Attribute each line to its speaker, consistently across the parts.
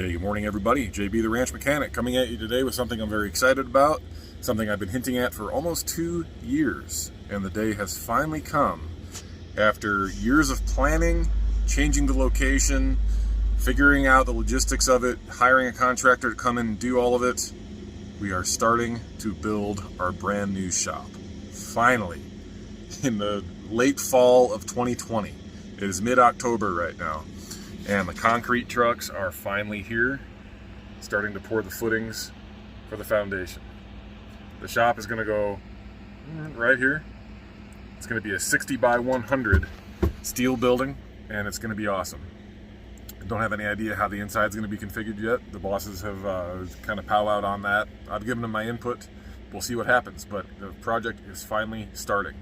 Speaker 1: Hey, good morning everybody. JB the Ranch Mechanic coming at you today with something I'm very excited about, something I've been hinting at for almost 2 years, and the day has finally come. After years of planning, changing the location, figuring out the logistics of it, hiring a contractor to come in and do all of it, we are starting to build our brand new shop. Finally, in the late fall of 2020. It is mid-October right now. And the concrete trucks are finally here, starting to pour the footings for the foundation. The shop is going to go right here. It's going to be a 60 by 100 steel building, and it's going to be awesome. I don't have any idea how the inside is going to be configured yet. The bosses have kind of powwowed on that. I've given them my input. We'll see what happens, but the project is finally starting.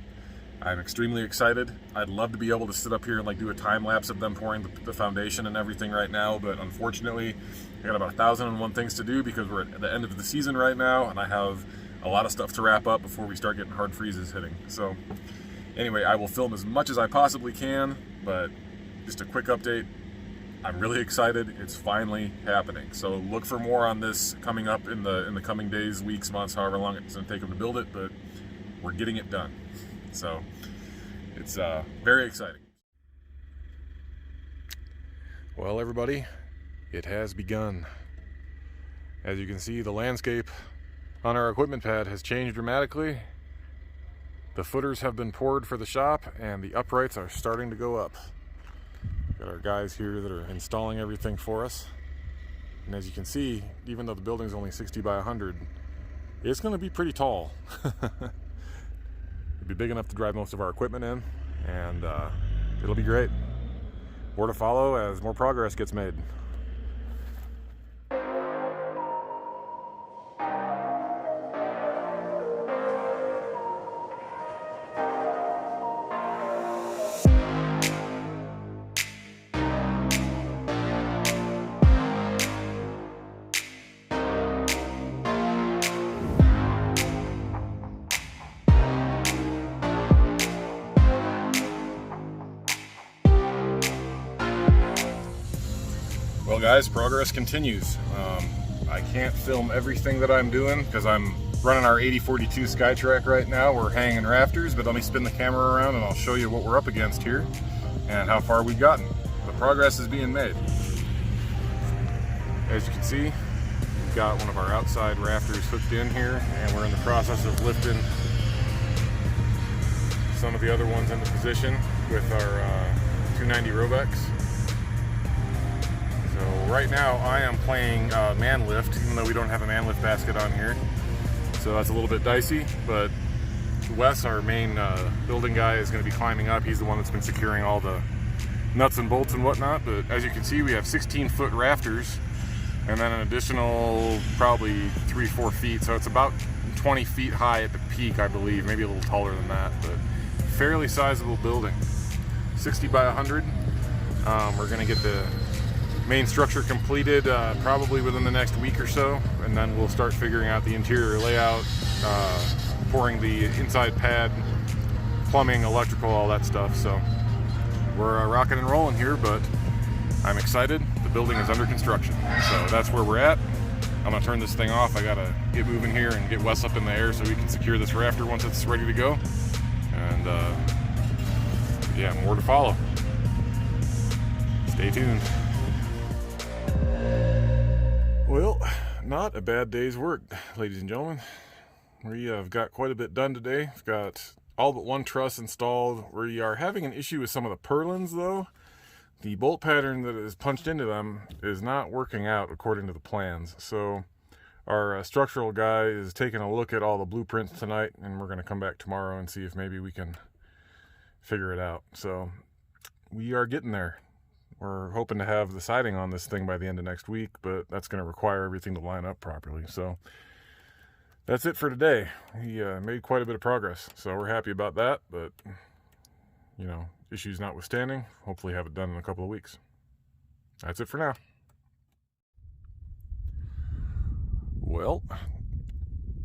Speaker 1: I'm extremely excited. I'd love to be able to sit up here and do a time lapse of them pouring the foundation and everything right now, but unfortunately I got about 1,001 things to do because we're at the end of the season right now and I have a lot of stuff to wrap up before we start getting hard freezes hitting. So anyway, I will film as much as I possibly can, but just a quick update. I'm really excited. It's finally happening. So look for more on this coming up in the coming days, weeks, months, however long it's going to take them to build it, but we're getting it done. So it's very exciting. Well, everybody, it has begun. As you can see, the landscape on our equipment pad has changed dramatically. The footers have been poured for the shop and the uprights are starting to go up. Got our guys here that are installing everything for us. And as you can see, even though the building's only 60 by 100, it's going to be pretty tall. Be big enough to drive most of our equipment in, and it'll be great. More to follow as more progress gets made. Well guys, progress continues. I can't film everything that I'm doing because I'm running our 8042 SkyTrak right now. We're hanging rafters, but let me spin the camera around and I'll show you what we're up against here and how far we've gotten. The progress is being made. As you can see, we've got one of our outside rafters hooked in here and we're in the process of lifting some of the other ones into position with our 290 Robex. So right now I am playing man lift, even though we don't have a man lift basket on here. So that's a little bit dicey, but Wes, our main building guy, is going to be climbing up. He's the one that's been securing all the nuts and bolts and whatnot. But as you can see, we have 16-foot rafters and then an additional probably 3-4 feet. So it's about 20 feet high at the peak, I believe, maybe a little taller than that, but fairly sizable building. 60 by 100. We're going to get the main structure completed probably within the next week or so, and then we'll start figuring out the interior layout, pouring the inside pad, plumbing, electrical, all that stuff. So we're rocking and rolling here, but I'm excited. The building is under construction, so that's where we're at. I'm gonna turn this thing off. I gotta get moving here and get Wes up in the air so we can secure this rafter once it's ready to go. And yeah, more to follow. Stay tuned. Well, not a bad day's work, ladies and gentlemen. We have got quite a bit done today. We've got all but one truss installed. We are having an issue with some of the purlins though. The bolt pattern that is punched into them is not working out according to the plans. So our structural guy is taking a look at all the blueprints tonight, and we're going to come back tomorrow and see if maybe we can figure it out. So we are getting there. We're hoping to have the siding on this thing by the end of next week, but that's going to require everything to line up properly. So that's it for today. We made quite a bit of progress, so we're happy about that, but you know, issues notwithstanding, hopefully have it done in a couple of weeks. That's it for now. Well,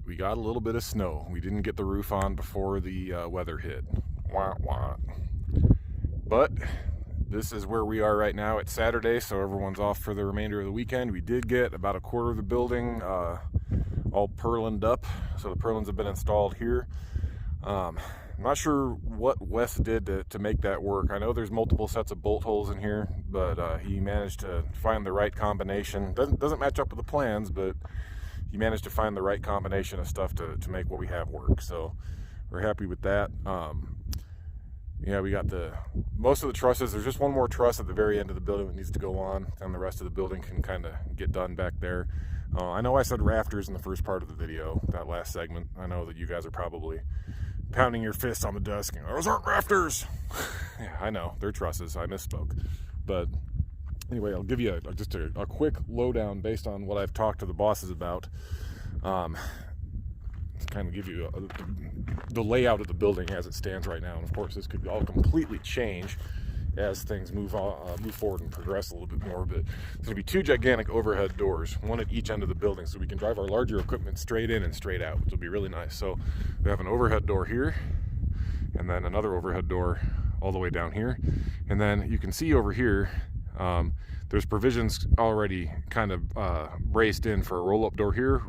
Speaker 1: we got a little bit of snow. We didn't get the roof on before the weather hit. Wah, wah. But This is where we are right now. It's Saturday, so everyone's off for the remainder of the weekend. We did get about a quarter of the building all purlined up, so the purlins have been installed here. I'm not sure what Wes did to make that work. I know there's multiple sets of bolt holes in here, but he managed to find the right combination. Doesn't match up with the plans, but he managed to find the right combination of stuff to make what we have work. So we're happy with that. Yeah, we got most of the trusses. There's just one more truss at the very end of the building that needs to go on, and the rest of the building can kind of get done back there. I know I said rafters in the first part of the video, that last segment. I know that you guys are probably pounding your fists on the desk. Those aren't rafters. Yeah, I know, they're trusses. I misspoke. But anyway, I'll give you just a quick lowdown based on what I've talked to the bosses about. Kind of give you the layout of the building as it stands right now, and of course this could all completely change as things move forward and progress a little bit more. But there's going to be two gigantic overhead doors, one at each end of the building, so we can drive our larger equipment straight in and straight out, which will be really nice. So we have an overhead door here, and then another overhead door all the way down here, and then you can see over here there's provisions already kind of braced in for a roll-up door here,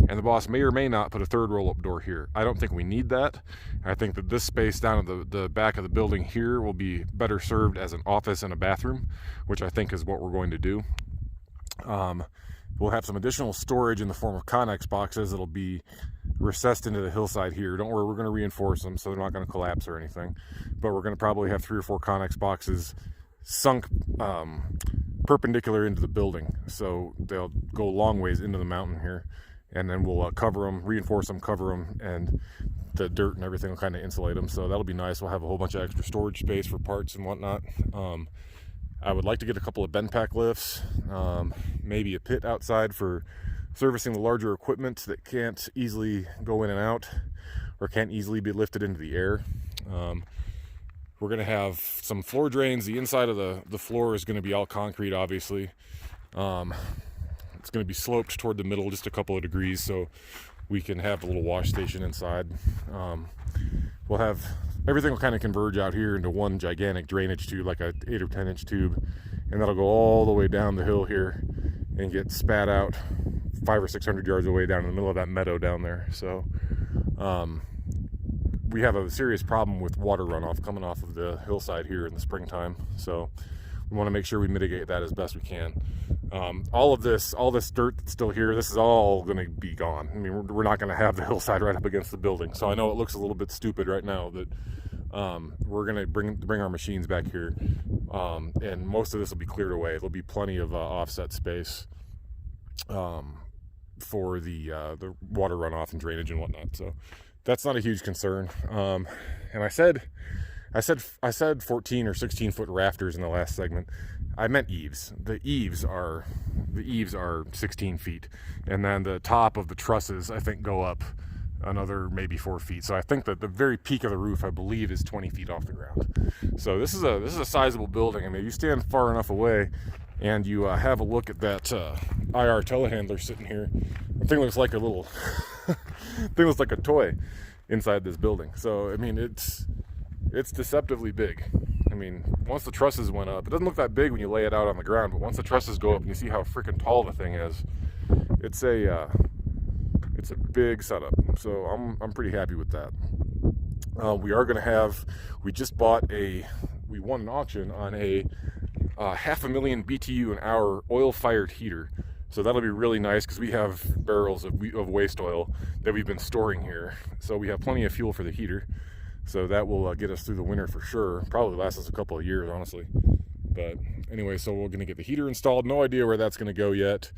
Speaker 1: and the boss may or may not put a third roll-up door here. I don't think we need that. I think that this space down at the back of the building here will be better served as an office and a bathroom, which I think is what we're going to do. We'll have some additional storage in the form of Connex boxes that'll be recessed into the hillside here. Don't worry, we're going to reinforce them so they're not going to collapse or anything, but we're going to probably have 3 or 4 Connex boxes sunk perpendicular into the building, so they'll go a long ways into the mountain here, and then we'll cover them, reinforce them, cover them, and the dirt and everything will kind of insulate them. So that'll be nice. We'll have a whole bunch of extra storage space for parts and whatnot. I would like to get a couple of bend pack lifts, maybe a pit outside for servicing the larger equipment that can't easily go in and out or can't easily be lifted into the air. We're going to have some floor drains. The inside of the floor is going to be all concrete, obviously. It's going to be sloped toward the middle just a couple of degrees so we can have a little wash station inside. We'll have everything will kind of converge out here into one gigantic drainage tube, like a 8 or 10 inch tube, and that'll go all the way down the hill here and get spat out 500 or 600 yards away down in the middle of that meadow down there. So we have a serious problem with water runoff coming off of the hillside here in the springtime, so we want to make sure we mitigate that as best we can. All this dirt that's still here, this is all going to be gone. I mean, we're not going to have the hillside right up against the building, so I know it looks a little bit stupid right now that we're going to bring our machines back here, and most of this will be cleared away. There'll be plenty of offset space for the water runoff and drainage and whatnot, so that's not a huge concern. And I said 14 or 16 foot rafters in the last segment. I meant eaves. The eaves are 16 feet, and then the top of the trusses I think go up another maybe 4 feet. So I think that the very peak of the roof, I believe, is 20 feet off the ground. So this is a sizable building. I mean, you stand far enough away and you have a look at that IR telehandler sitting here. The thing looks like a little thing looks like a toy inside this building. So I mean, it's deceptively big. I mean, once the trusses went up, it doesn't look that big when you lay it out on the ground, but once the trusses go up and you see how freaking tall the thing is, it's a big setup. So I'm pretty happy with that. We won an auction on a 500,000 BTU an hour oil-fired heater. So that'll be really nice because we have barrels of waste oil that we've been storing here. So we have plenty of fuel for the heater. So that will get us through the winter for sure. Probably last us a couple of years, honestly. But anyway, so we're going to get the heater installed. No idea where that's going to go yet.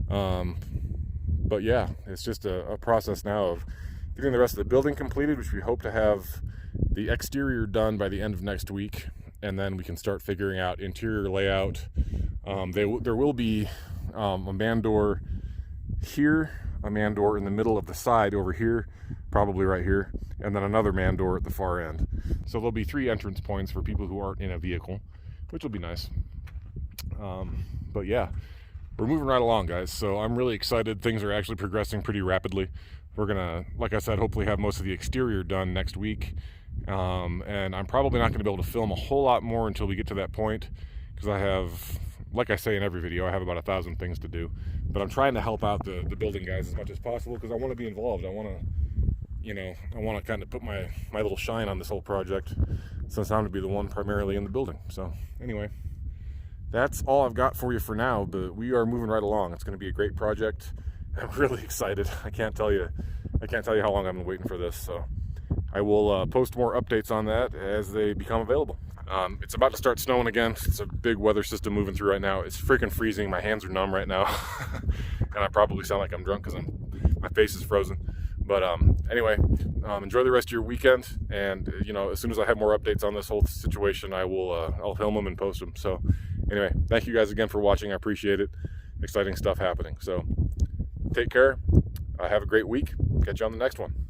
Speaker 1: But yeah, it's just a process now of getting the rest of the building completed, which we hope to have the exterior done by the end of next week. And then we can start figuring out interior layout. There will be a man door here, a man door in the middle of the side over here, probably right here, and then another man door at the far end. So there'll be 3 entrance points for people who aren't in a vehicle, which will be nice. But yeah, we're moving right along, guys. So I'm really excited. Things are actually progressing pretty rapidly. We're gonna, like I said, hopefully have most of the exterior done next week, And I'm probably not going to be able to film a whole lot more until we get to that point, because I have, like I say in every video, I have about 1,000 things to do. But I'm trying to help out the building guys as much as possible, because I want to be involved. I want to kind of put my little shine on this whole project, since I'm to be the one primarily in the building. So anyway, that's all I've got for you for now, but we are moving right along. It's going to be a great project. I'm really excited. I can't tell you how long I've been waiting for this. So I will post more updates on that as they become available. It's about to start snowing again. It's a big weather system moving through right now. It's freaking freezing. My hands are numb right now. And I probably sound like I'm drunk because my face is frozen. But anyway, enjoy the rest of your weekend. And as soon as I have more updates on this whole situation, I'll film them and post them. So anyway, thank you guys again for watching. I appreciate it. Exciting stuff happening. So take care. Have a great week. Catch you on the next one.